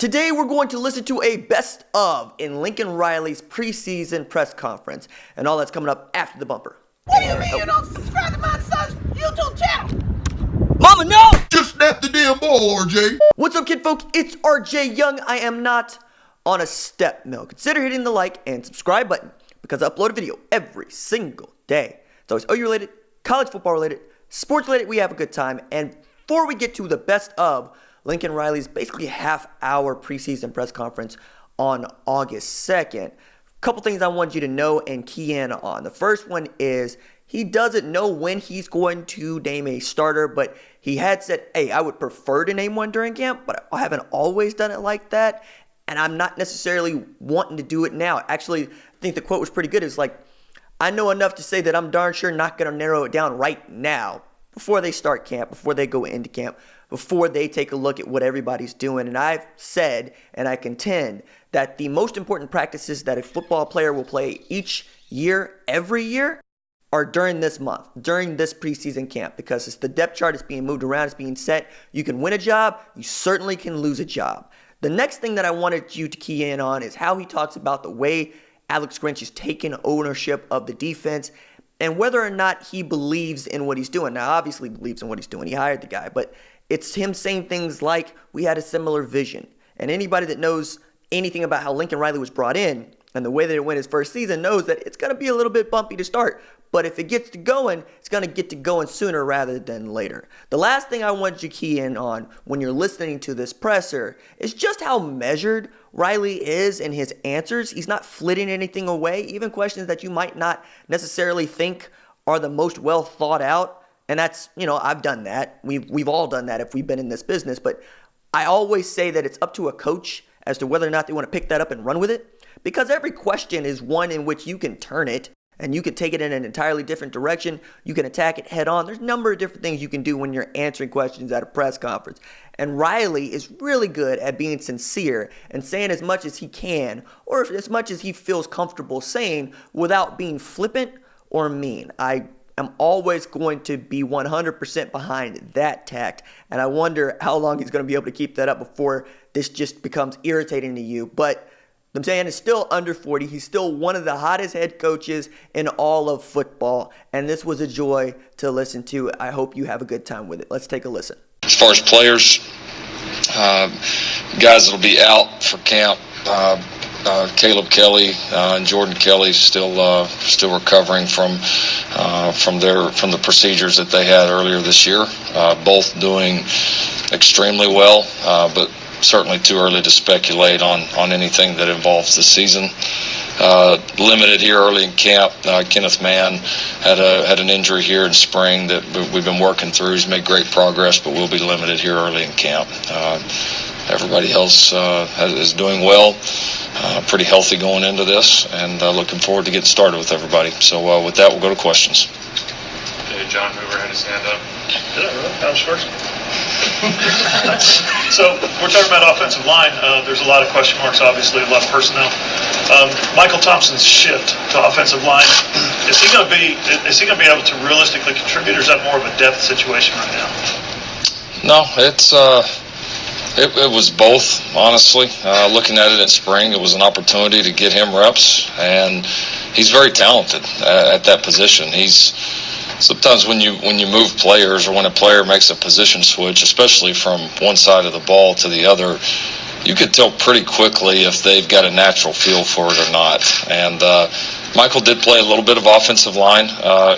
Today we're going to listen to a best of in Lincoln Riley's preseason press conference, and all that's coming up after the bumper. What do you mean you don't subscribe to my son's YouTube channel? Mama, no! Just snap the damn ball, RJ. What's up, kid folk? It's RJ Young. I am not on a step mill. Consider hitting the like and subscribe button because I upload a video every single day. It's always OU related, college football related, sports related. We have a good time. And before we get to the best of Lincoln Riley's basically half-hour preseason press conference on August 2nd, a couple things I want you to know and key in on. The first one is he doesn't know when he's going to name a starter, but he had said, hey, I would prefer to name one during camp, but I haven't always done it like that, and I'm not necessarily wanting to do it now. Actually, I think the quote was pretty good. It's like, I know enough to say that I'm darn sure not going to narrow it down right now before they start camp, before they go into camp, before they take a look at what everybody's doing. And I've said, and I contend, that the most important practices that a football player will play each year, every year, are during this month, during this preseason camp, because it's the depth chart is being moved around, it's being set. You can win a job, you certainly can lose a job. The next thing that I wanted you to key in on is how he talks about the way Alex Grinch is taking ownership of the defense and whether or not he believes in what he's doing. Now, obviously he believes in what he's doing. He hired the guy, but it's him saying things like, we had a similar vision. And anybody that knows anything about how Lincoln Riley was brought in and the way that it went his first season knows that it's going to be a little bit bumpy to start. But if it gets to going, it's going to get to going sooner rather than later. The last thing I want you to key in on when you're listening to this presser is just how measured Riley is in his answers. He's not flitting anything away, even questions that you might not necessarily think are the most well thought out. And that's, I've done that. We've all done that if we've been in this business. But I always say that it's up to a coach as to whether or not they want to pick that up and run with it. Because every question is one in which you can turn it and you can take it in an entirely different direction. You can attack it head on. There's a number of different things you can do when you're answering questions at a press conference. And Riley is really good at being sincere and saying as much as he can, or as much as he feels comfortable saying, without being flippant or mean. I'm always going to be 100% behind that tact, and I wonder how long he's going to be able to keep that up before this just becomes irritating to you. But I'm saying it's still under 40. He's still one of the hottest head coaches in all of football, and this was a joy to listen to. I hope you have a good time with it. Let's take a listen. As far as players, guys that'll be out for camp, Caleb Kelly and Jordan Kelly still recovering from the procedures that they had earlier this year. Both doing extremely well, but certainly too early to speculate on anything that involves the season. Limited here early in camp. Kenneth Mann had an injury here in spring that we've been working through. He's made great progress, but we'll be limited here early in camp. Everybody else is doing well. Pretty healthy going into this, and looking forward to getting started with everybody. So with that, we'll go to questions. Okay, John Hoover had his hand up. Did I really? I was first. So we're talking about offensive line. There's a lot of question marks, obviously, a lot of personnel. Michael Thompson's shift to offensive line, is he going to be able to realistically contribute, or is that more of a depth situation right now? No, it was both, honestly. Looking at it in spring, it was an opportunity to get him reps, and he's very talented at that position. Sometimes when you move players, or when a player makes a position switch, especially from one side of the ball to the other, you can tell pretty quickly if they've got a natural feel for it or not. And Michael did play a little bit of offensive line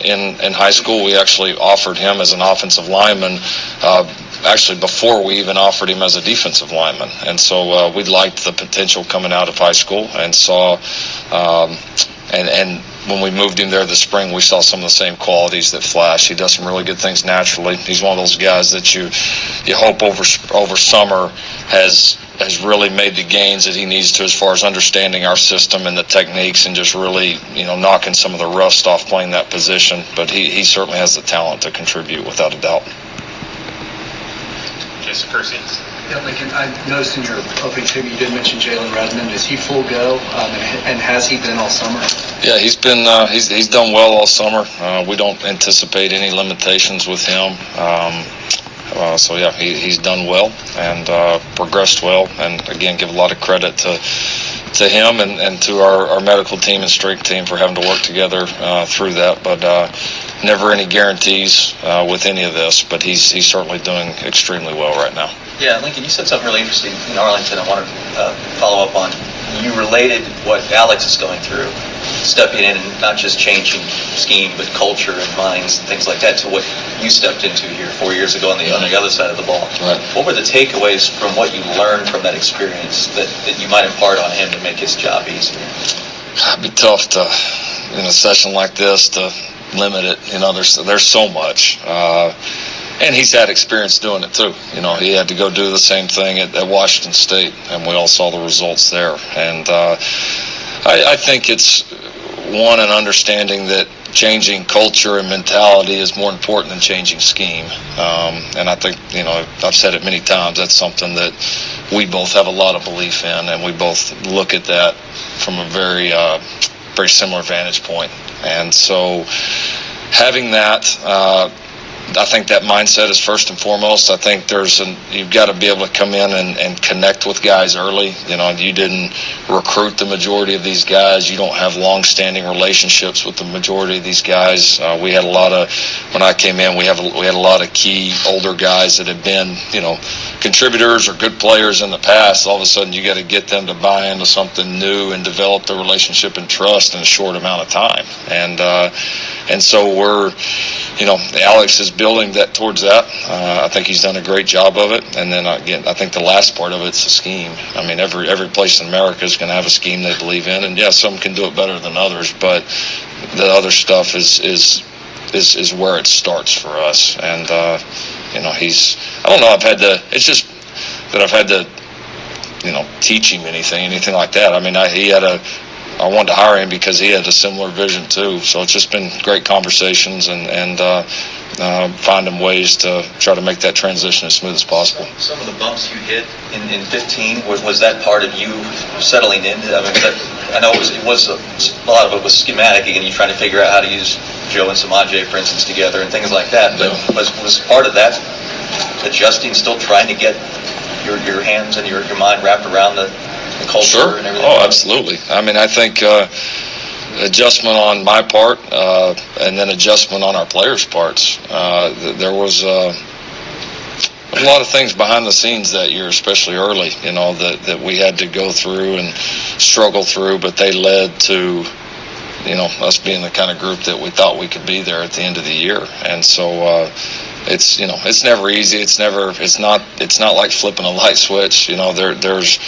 in high school. We actually offered him as an offensive lineman actually before we even offered him as a defensive lineman. And so we liked the potential coming out of high school and saw and when we moved him there this spring, we saw some of the same qualities that flash. He does some really good things naturally. He's one of those guys that you hope over summer has really made the gains that he needs to as far as understanding our system and the techniques and just really, knocking some of the rust off playing that position. But he certainly has the talent to contribute without a doubt. Jason Kersey. Yeah, Lincoln, I noticed in your opening statement you did mention Jalen Redmond. Is he full go, and has he been all summer? Yeah, he's been he's done well all summer. We don't anticipate any limitations with him. So yeah, he's done well and progressed well, and again, give a lot of credit to him and to our medical team and strength team for having to work together through that. But never any guarantees with any of this, but he's certainly doing extremely well right now. Yeah, Lincoln, you said something really interesting in Arlington I want to follow up on. You related what Alex is going through, stepping in and not just changing scheme, but culture and minds and things like that, to what you stepped into here 4 years ago on the other side of the ball. Right. What were the takeaways from what you learned from that experience that you might impart on him to make his job easier? It'd be tough to, in a session like this, to limit it. There's so much. And he's had experience doing it too. He had to go do the same thing at Washington State, and we all saw the results there. And I think it's an understanding that changing culture and mentality is more important than changing scheme. And I think, I've said it many times, that's something that we both have a lot of belief in, and we both look at that from a very, very similar vantage point. And so having that, I think that mindset is first and foremost. I think you've got to be able to come in and connect with guys early. You didn't recruit the majority of these guys. You don't have long-standing relationships with the majority of these guys. We had when I came in, we had a lot of key older guys that had been, contributors or good players in the past. All of a sudden, you got to get them to buy into something new and develop the relationship and trust in a short amount of time. And so Alex is building that towards that. I think he's done a great job of it. And then again, I think the last part of it's the scheme. I mean, every place in America is going to have a scheme they believe in, and some can do it better than others, but the other stuff is where it starts for us. And I don't know. It's just that I've had to teach him anything like that. I mean, I wanted to hire him because he had a similar vision too. So it's just been great conversations and finding ways to try to make that transition as smooth as possible. Some of the bumps you hit in 15, was that part of you settling in? I mean, I know it was a lot of it was schematic, and you trying to figure out how to use Joe and Samaje, for instance, together and things like that. But was part of that adjusting, still trying to get your hands and your mind wrapped around the culture and everything? Oh, absolutely. I mean, I think adjustment on my part and then adjustment on our players' parts. There was a lot of things behind the scenes that year, especially early, that we had to go through and struggle through, but they led to us being the kind of group that we thought we could be there at the end of the year. And so it's never easy. It's not like flipping a light switch. There's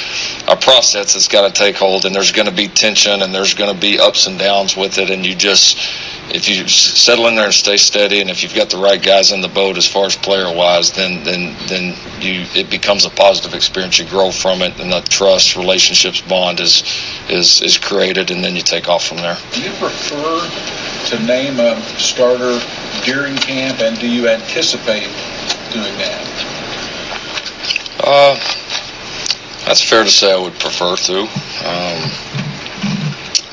a process that's got to take hold, and there's going to be tension, and there's going to be ups and downs with it. And if you settle in there and stay steady, and if you've got the right guys in the boat as far as player-wise, then it becomes a positive experience. You grow from it, and the trust, relationships, bond is created, and then you take off from there. Do you prefer to name a starter during camp, and do you anticipate doing that? That's fair to say I would prefer to.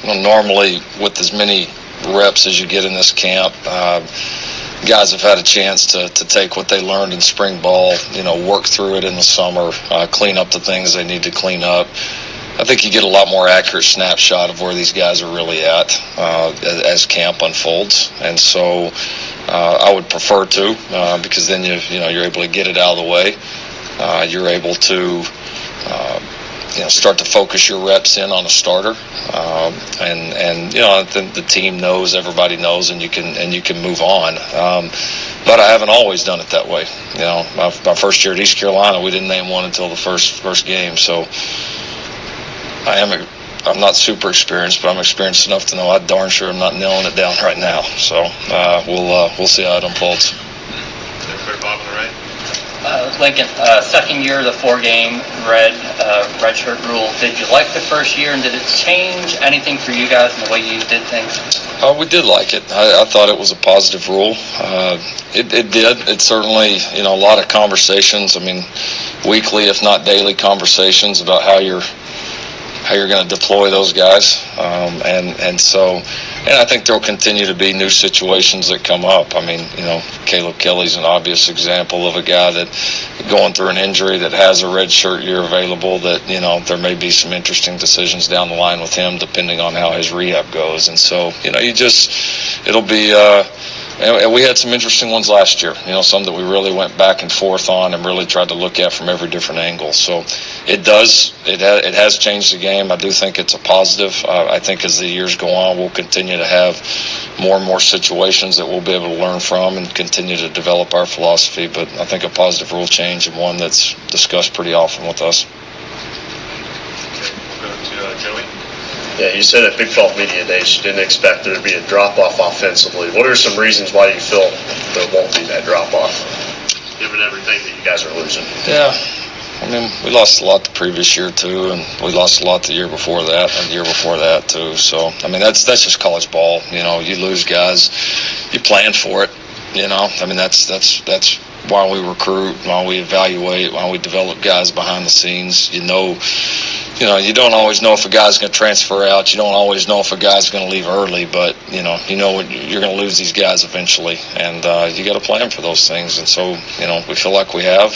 Normally, with as many reps as you get in this camp, guys have had a chance to take what they learned in spring ball, work through it in the summer, clean up the things they need to clean up. I think you get a lot more accurate snapshot of where these guys are really at as camp unfolds, and so I would prefer to because then you're able to get it out of the way. You're able to start to focus your reps in on a starter, and the team knows, everybody knows, and you can move on. But I haven't always done it that way. My first year at East Carolina, we didn't name one until the first game. So I'm not super experienced, but I'm experienced enough to know I darn sure I'm not nailing it down right now. So we'll see how it unfolds. Bob on the right. Lincoln, second year of the 4-game redshirt rule. Did you like the first year, and did it change anything for you guys in the way you did things? We did like it. I thought it was a positive rule. It did. It certainly, a lot of conversations. I mean, weekly, if not daily, conversations about how you're going to deploy those guys, and I think there'll continue to be new situations that come up. I mean, Caleb Kelly's an obvious example of a guy that going through an injury that has a redshirt year available. That there may be some interesting decisions down the line with him depending on how his rehab goes, and so it'll be. And we had some interesting ones last year, some that we really went back and forth on and really tried to look at from every different angle. So it has changed the game. I do think it's a positive. I think as the years go on, we'll continue to have more and more situations that we'll be able to learn from and continue to develop our philosophy. But I think a positive rule change and one that's discussed pretty often with us. We'll go to Joey. Yeah, you said at Big 12 Media Days you didn't expect there to be a drop-off offensively. What are some reasons why you feel there won't be that drop-off, given everything that you guys are losing? Yeah, I mean, we lost a lot the previous year, too, and we lost a lot the year before that and the year before that, too. So, I mean, that's just college ball. You lose guys, you plan for it, I mean, that's why we recruit, why we evaluate, why we develop guys behind the scenes. You don't always know if a guy's going to transfer out. You don't always know if a guy's going to leave early, but you're going to lose these guys eventually, and you got to plan for those things. And so, we feel like we have.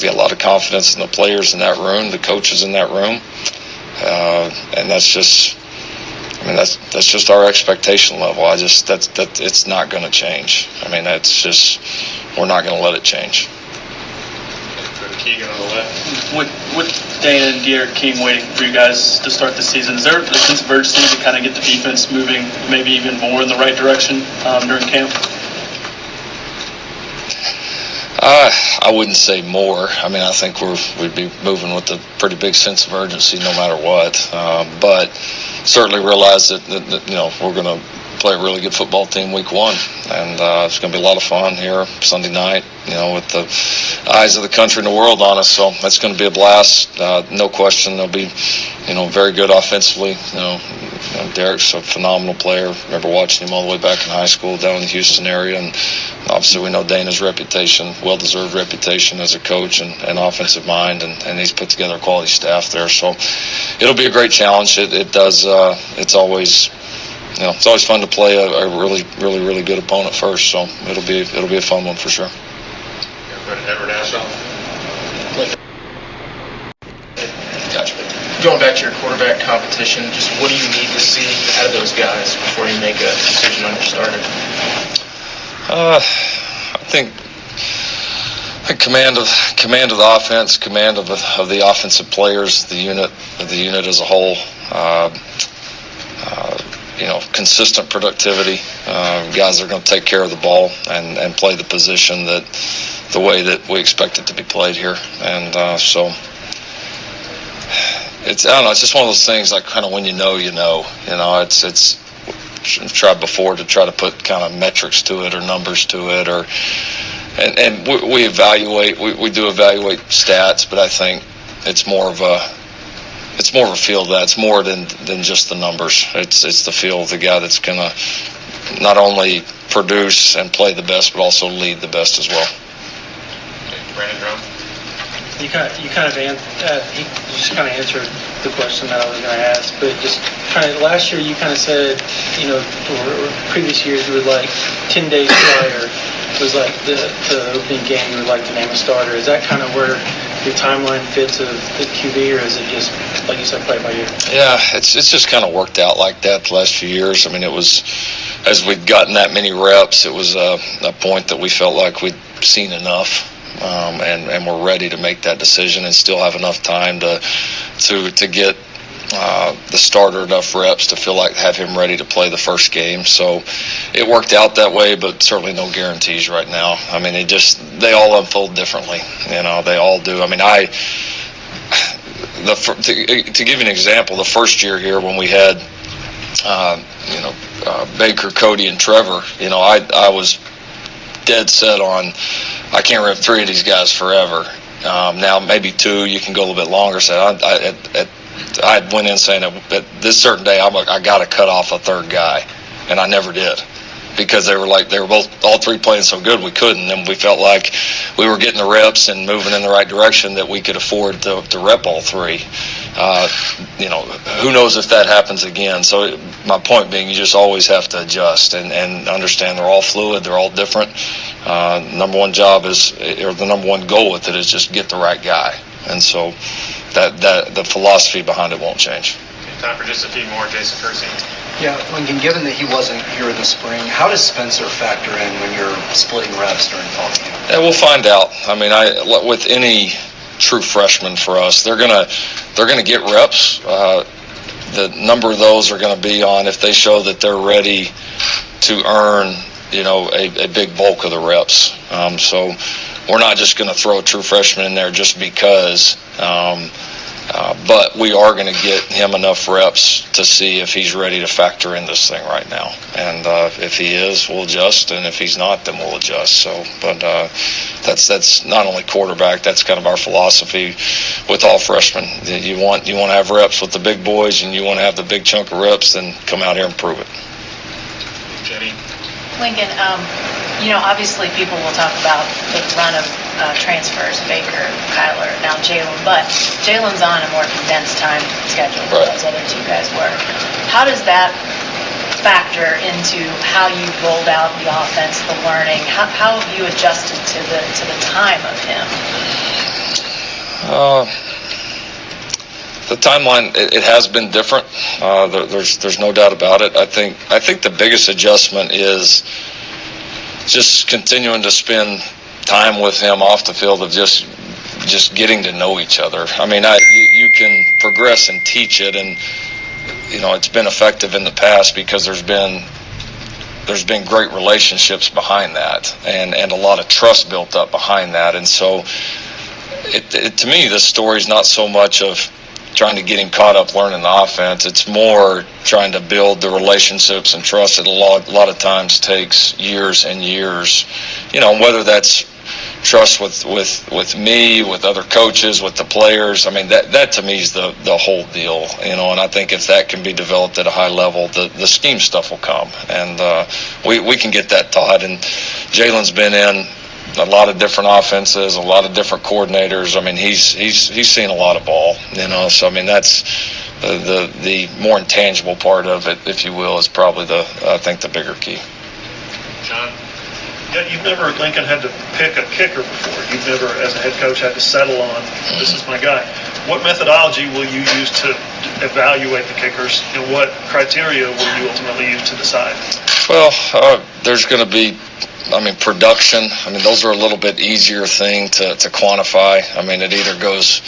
We got a lot of confidence in the players in that room, the coaches in that room, and that's just our expectation level. It's not going to change. I mean, we're not going to let it change. Keegan on the left. With Dana and De'Aaron King waiting for you guys to start the season, is there a sense of urgency to kind of get the defense moving maybe even more in the right direction during camp? I wouldn't say more. I mean, I think we'd be moving with a pretty big sense of urgency no matter what. But certainly realize that we're going to play a really good football team week one, and it's going to be a lot of fun here Sunday night, with the eyes of the country and the world on us. So it's going to be a blast. No question. They'll be, very good offensively. Derek's a phenomenal player. Remember watching him all the way back in high school down in the Houston area, and obviously we know Dana's reputation, well-deserved reputation as a coach and offensive mind, and he's put together a quality staff there. So it'll be a great challenge. It's always fun to play a really, really, really good opponent first. So it'll be a fun one for sure. Edward Ashaw. Gotcha. Going back to your quarterback competition, just what do you need to see out of those guys before you make a decision on your starter? I think command of the offense, command of the offensive players, the unit as a whole. Consistent productivity. Guys are going to take care of the ball and play the position the way that we expect it to be played here. And so it's just one of those things like kind of when it's tried before to try to put kind of metrics to it or numbers to it and we evaluate. We do evaluate stats, but I think it's more of a feel of that. It's more than just the numbers. It's the feel of the guy that's going to not only produce and play the best, but also lead the best as well. Brandon Drum. You just kind of answered the question that I was going to ask, but just kind of last year you kind of said, or previous years you would like 10 days prior was like the opening game you would like to name a starter. Is that kind of where your timeline fits of the QB, or is it just, like you said, play by ear? Yeah, it's just kind of worked out like that the last few years. I mean, it was, as we'd gotten that many reps, it was a point that we felt like we'd seen enough, and we're ready to make that decision and still have enough time to get the starter enough reps to feel like have him ready to play the first game. So it worked out that way, but certainly no guarantees right now. I mean, they all unfold differently. They all do. I mean, to give you an example, the first year here when we had, Baker, Cody, and Trevor, I was dead set on I can't rep 3 of these guys forever. Now maybe 2, you can go a little bit longer. So I went in saying that this certain day I got to cut off a 3rd guy, and I never did, because they were both all 3 playing so good we couldn't, and we felt like we were getting the reps and moving in the right direction that we could afford to rep all 3. who knows if that happens again. So my point being, you just always have to adjust and understand they're all fluid, they're all different. Number one job the number one goal with it is just get the right guy. And so that the philosophy behind it won't change. Time for just a few more, Jason Kersey. Yeah, Lincoln, given that he wasn't here in the spring, how does Spencer factor in when you're splitting reps during fall camp? Yeah, we'll find out. I mean, with any true freshman for us, they're gonna get reps. The number of those are going to be on if they show that they're ready to earn, a big bulk of the reps. So we're not just going to throw a true freshman in there just because. But we are going to get him enough reps to see if he's ready to factor in this thing right now. And if he is, we'll adjust, and if he's not, then we'll adjust. So, but that's not only quarterback. That's kind of our philosophy with all freshmen. You want to have reps with the big boys, and you want to have the big chunk of reps. Then come out here and prove it. Jenny. Lincoln, obviously people will talk about the run of transfers, Baker, Kyler, now Jalen, but Jalen's on a more condensed time schedule than those other two guys were. How does that factor into how you rolled out the offense, the learning? How have you adjusted to the time of him? The timeline, it has been different. There's no doubt about it. I think the biggest adjustment is just continuing to spend time with him off the field of just getting to know each other. I mean, you can progress and teach it, and it's been effective in the past because there's been great relationships behind that, and a lot of trust built up behind that. And so, to me, this story is not so much of trying to get him caught up learning the offense. It's more trying to build the relationships and trust that a lot of times takes years and years. Whether that's trust with me, with other coaches, with the players. I mean, that to me is the whole deal. And I think if that can be developed at a high level, the scheme stuff will come, and we can get that taught. And Jalen's been in a lot of different offenses, a lot of different coordinators. I mean, he's seen a lot of ball, So I mean, that's the more intangible part of it, if you will, is probably I think the bigger key. John. Yeah, you've never, Lincoln, had to pick a kicker before. You've never, as a head coach, had to settle on, this is my guy. What methodology will you use to evaluate the kickers, and what criteria will you ultimately use to decide? Well, there's going to be, production. Those are a little bit easier thing to quantify. It either goes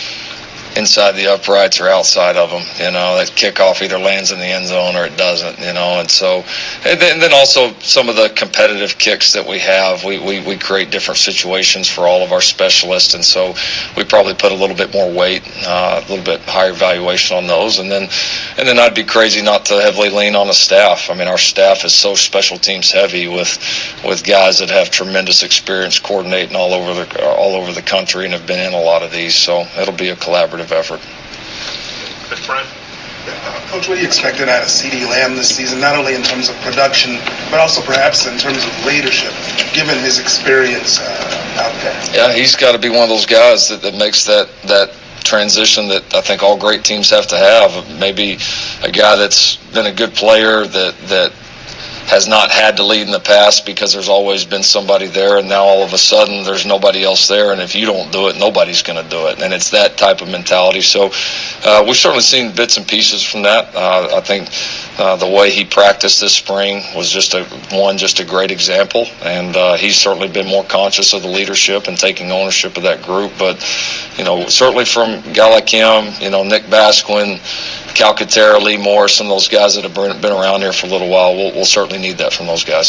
inside the uprights or outside of them. That kickoff either lands in the end zone or it doesn't. And so, and then also some of the competitive kicks that we have, we create different situations for all of our specialists, and so we probably put a little bit more weight, a little bit higher valuation on those. And then I'd be crazy not to heavily lean on the staff. Our staff is so special teams heavy with guys that have tremendous experience coordinating all over the country and have been in a lot of these. So it'll be a collaborative effort. Brian. Coach, what do you expect out of C.D. Lamb this season, not only in terms of production, but also perhaps in terms of leadership, given his experience out there? Yeah, he's got to be one of those guys that makes that transition that I think all great teams have to have. Maybe a guy that's been a good player that has not had to lead in the past because there's always been somebody there, and now all of a sudden there's nobody else there, and if you don't do it, nobody's going to do it. And it's that type of mentality. So we've certainly seen bits and pieces from that. I think the way he practiced this spring was just a great example, and he's certainly been more conscious of the leadership and taking ownership of that group. But certainly from a guy like him, Nick Basquin, Calcaterra, Lee Moore, some of those guys that have been around here for a little while, we'll certainly need that from those guys.